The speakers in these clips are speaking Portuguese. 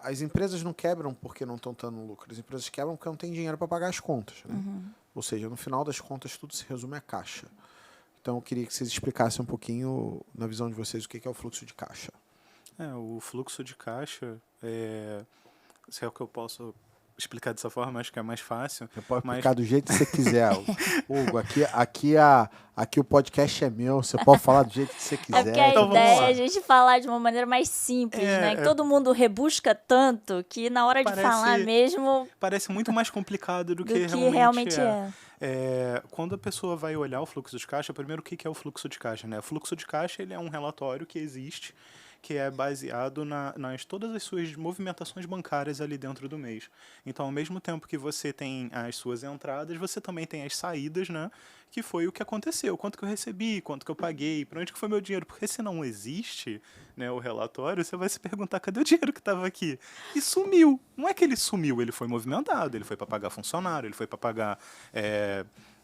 as empresas não quebram porque não estão dando lucro. As empresas quebram porque não tem dinheiro para pagar as contas. Né? Ou seja, no final das contas, tudo se resume a caixa. Então, eu queria que vocês explicassem um pouquinho, na visão de vocês, o que é o fluxo de caixa. O fluxo de caixa, se é o que eu posso explicar dessa forma, acho que é mais fácil. Você pode explicar do jeito que você quiser. Hugo, aqui o podcast é meu, você pode falar do jeito que você quiser. É porque a Então, ideia é a gente falar de uma maneira mais simples, né? Que todo mundo rebusca tanto que na hora de falar mesmo... Parece muito mais complicado do que realmente é. Quando a pessoa vai olhar o fluxo de caixa, primeiro, o que é o fluxo de caixa? Né? O fluxo de caixa ele é um relatório que existe, que é baseado nas todas as suas movimentações bancárias ali dentro do mês. Então, ao mesmo tempo que você tem as suas entradas, você também tem as saídas, né? Que foi o que aconteceu, quanto que eu recebi, quanto que eu paguei, para onde que foi meu dinheiro. Porque se não existe, né, o relatório, você vai se perguntar, cadê o dinheiro que estava aqui? E sumiu. Não é que ele sumiu, ele foi movimentado, ele foi para pagar funcionário, ele foi para pagar...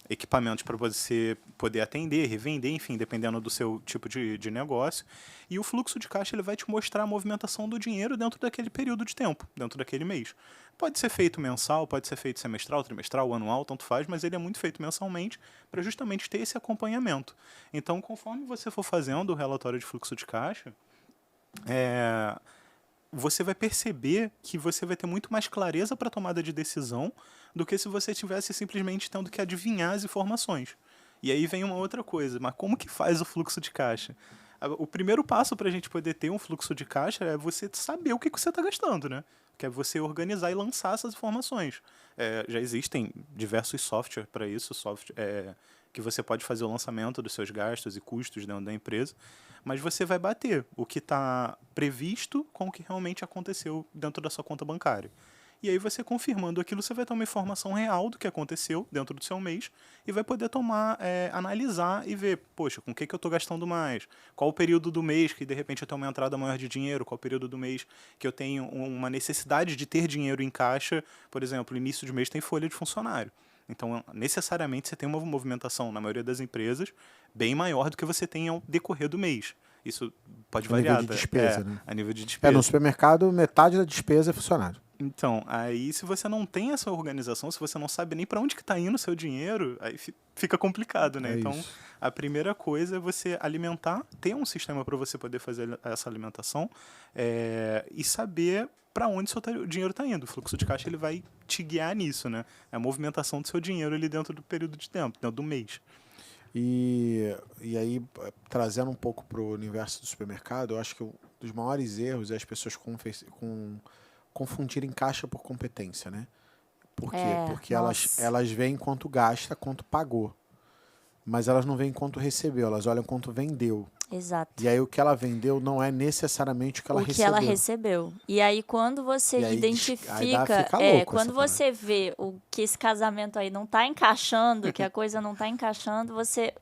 equipamentos para você poder atender, revender, enfim, dependendo do seu tipo de negócio. E o fluxo de caixa ele vai te mostrar a movimentação do dinheiro dentro daquele período de tempo, dentro daquele mês. Pode ser feito mensal, pode ser feito semestral, trimestral, anual, tanto faz, mas ele é muito feito mensalmente para justamente ter esse acompanhamento. Então, conforme você for fazendo o relatório de fluxo de caixa, você vai perceber que você vai ter muito mais clareza para a tomada de decisão do que se você estivesse simplesmente tendo que adivinhar as informações. E aí vem uma outra coisa, mas como que faz o fluxo de caixa? O primeiro passo para a gente poder ter um fluxo de caixa é você saber o que você está gastando, né? Que é você organizar e lançar essas informações. Já existem diversos softwares para isso, que você pode fazer o lançamento dos seus gastos e custos dentro da empresa, mas você vai bater o que está previsto com o que realmente aconteceu dentro da sua conta bancária. E aí você confirmando aquilo, você vai ter uma informação real do que aconteceu dentro do seu mês e vai poder analisar e ver, poxa, com o que eu estou gastando mais? Qual o período do mês que de repente eu tenho uma entrada maior de dinheiro? Qual o período do mês que eu tenho uma necessidade de ter dinheiro em caixa? Por exemplo, no início de mês tem folha de funcionário. Então, necessariamente, você tem uma movimentação, na maioria das empresas, bem maior do que você tem ao decorrer do mês. Isso pode variar. A nível de despesa, né? A nível de despesa. No supermercado, metade da despesa é funcionário. Então, aí se você não tem essa organização, se você não sabe nem para onde que está indo o seu dinheiro, aí fica complicado, né? Então, a primeira coisa é você alimentar, ter um sistema para você poder fazer essa alimentação e saber para onde o seu dinheiro está indo. O fluxo de caixa ele vai te guiar nisso, né? É a movimentação do seu dinheiro ali dentro do período de tempo, dentro do mês. E aí, trazendo um pouco para o universo do supermercado, eu acho que um dos maiores erros é as pessoas confundirem caixa por competência, né? Por quê? Porque elas veem quanto gasta, quanto pagou. Mas elas não veem quanto recebeu, elas olham quanto vendeu. Exato. E aí o que ela vendeu não é necessariamente o que ela recebeu. O que ela recebeu. E aí quando você identifica, quando você vê que esse casamento aí não está encaixando, que a coisa não está encaixando, você,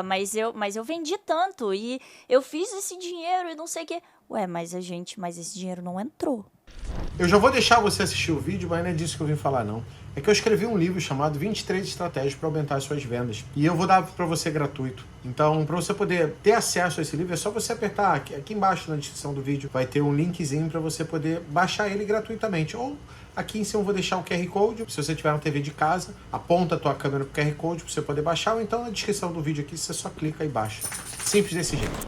mas eu vendi tanto e eu fiz esse dinheiro e não sei o quê. Mas esse dinheiro não entrou. Eu já vou deixar você assistir o vídeo, mas não é disso que eu vim falar, não. É que eu escrevi um livro chamado 23 Estratégias para Aumentar as Suas Vendas. E eu vou dar para você gratuito. Então, para você poder ter acesso a esse livro, é só você apertar aqui embaixo na descrição do vídeo. Vai ter um linkzinho para você poder baixar ele gratuitamente. Ou aqui em cima eu vou deixar o QR Code. Se você tiver uma TV de casa, aponta a tua câmera pro QR Code para você poder baixar. Ou então na descrição do vídeo aqui, você só clica e baixa. Simples desse jeito.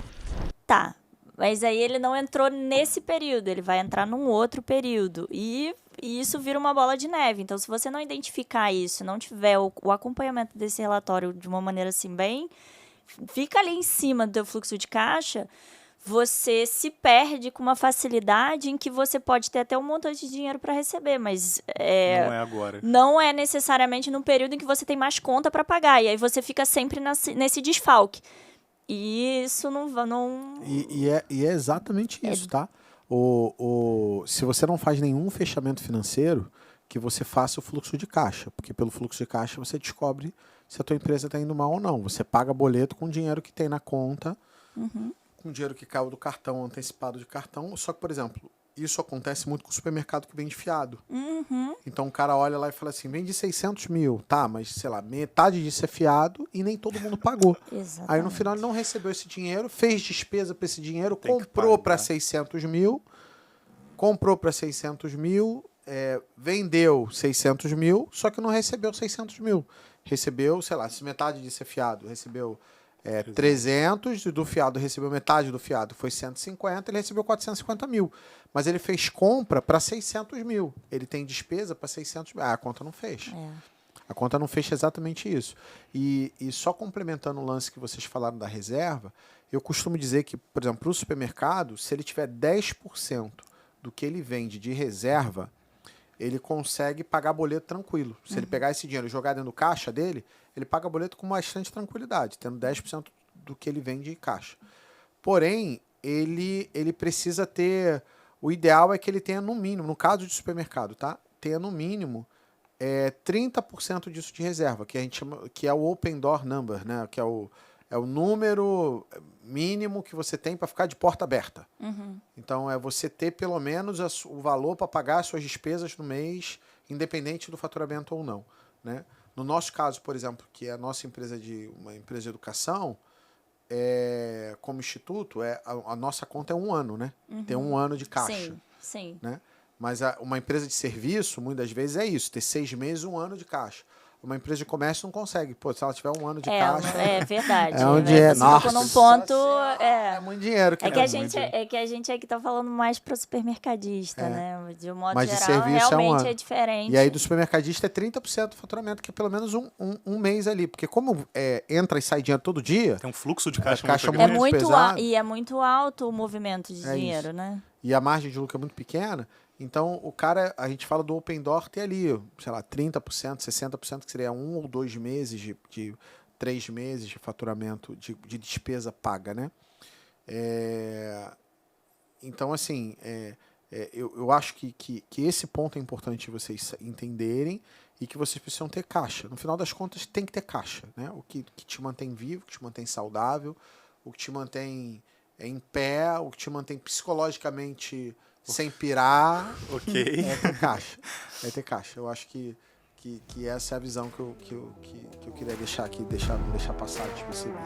Tá. Mas aí ele não entrou nesse período, ele vai entrar num outro período. E isso vira uma bola de neve. Então, se você não identificar isso, não tiver o acompanhamento desse relatório de uma maneira assim bem... Fica ali em cima do teu fluxo de caixa, você se perde com uma facilidade em que você pode ter até um montante de dinheiro para receber, mas não é agora. Não é necessariamente no período em que você tem mais conta para pagar. E aí você fica sempre nesse desfalque. E isso não... E é exatamente isso, tá? Se você não faz nenhum fechamento financeiro, que você faça o fluxo de caixa. Porque pelo fluxo de caixa você descobre se a tua empresa está indo mal ou não. Você paga boleto com o dinheiro que tem na conta, com o dinheiro que caiu do cartão, antecipado de cartão. Só que, por exemplo, isso acontece muito com o supermercado que vende fiado. Então o cara olha lá e fala assim, vende 600 mil, tá, mas sei lá, metade disso é fiado e nem todo mundo pagou. Exatamente. Aí no final ele não recebeu esse dinheiro, fez despesa para esse dinheiro, comprou para 600 mil, comprou para 600 mil, vendeu 600 mil, só que não recebeu 600 mil. Recebeu, sei lá, se metade disso é fiado, recebeu 300, do fiado recebeu metade do fiado, foi 150, ele recebeu 450 mil. Mas ele fez compra para 600 mil. Ele tem despesa para 600 mil. A conta não fecha. A conta não fecha exatamente isso. E só complementando o lance que vocês falaram da reserva, eu costumo dizer que, por exemplo, para o supermercado, se ele tiver 10% do que ele vende de reserva, ele consegue pagar boleto tranquilo. Se ele pegar esse dinheiro e jogar dentro do caixa dele, ele paga boleto com bastante tranquilidade, tendo 10% do que ele vende em caixa. Porém, ele precisa ter... O ideal é que ele tenha no mínimo, no caso de supermercado, tá? Tenha no mínimo 30% disso de reserva, que a gente chama, que é o open door number, né? Que é o número mínimo que você tem para ficar de porta aberta. Então, é você ter pelo menos o valor para pagar as suas despesas no mês, independente do faturamento ou não, né? No nosso caso, por exemplo, que é a nossa empresa uma empresa de educação, como instituto, a nossa conta é 1 ano, né? Tem 1 ano de caixa. Sim. Né? Mas uma empresa de serviço, muitas vezes, é isso, ter 6 meses, 1 ano de caixa. Uma empresa de comércio não consegue. Pô, se ela tiver 1 ano de caixa... É verdade. É onde Você nossa, tocou num ponto... É muito dinheiro. É que a gente aqui tá falando mais para supermercadista, né? De um modo mas de geral, serviço realmente é diferente. E aí do supermercadista é 30% do faturamento, que é pelo menos um mês ali. Porque como entra e sai dinheiro todo dia... Tem um fluxo de caixa, muito pesado. E é muito alto o movimento de dinheiro, isso. né? E a margem de lucro é muito pequena. Então, o cara, a gente fala do open door, tem ali, sei lá, 30%, 60%, que seria 1 ou 2 meses, de 3 meses de faturamento, de despesa paga, né? Então, assim, eu acho que esse ponto é importante vocês entenderem e que vocês precisam ter caixa. No final das contas, tem que ter caixa, né? O que te mantém vivo, o que te mantém saudável, o que te mantém em pé, o que te mantém psicologicamente... sem pirar, é ter caixa. É ter caixa. Eu acho que essa é a visão que eu queria deixar aqui, não deixar passar despercebido.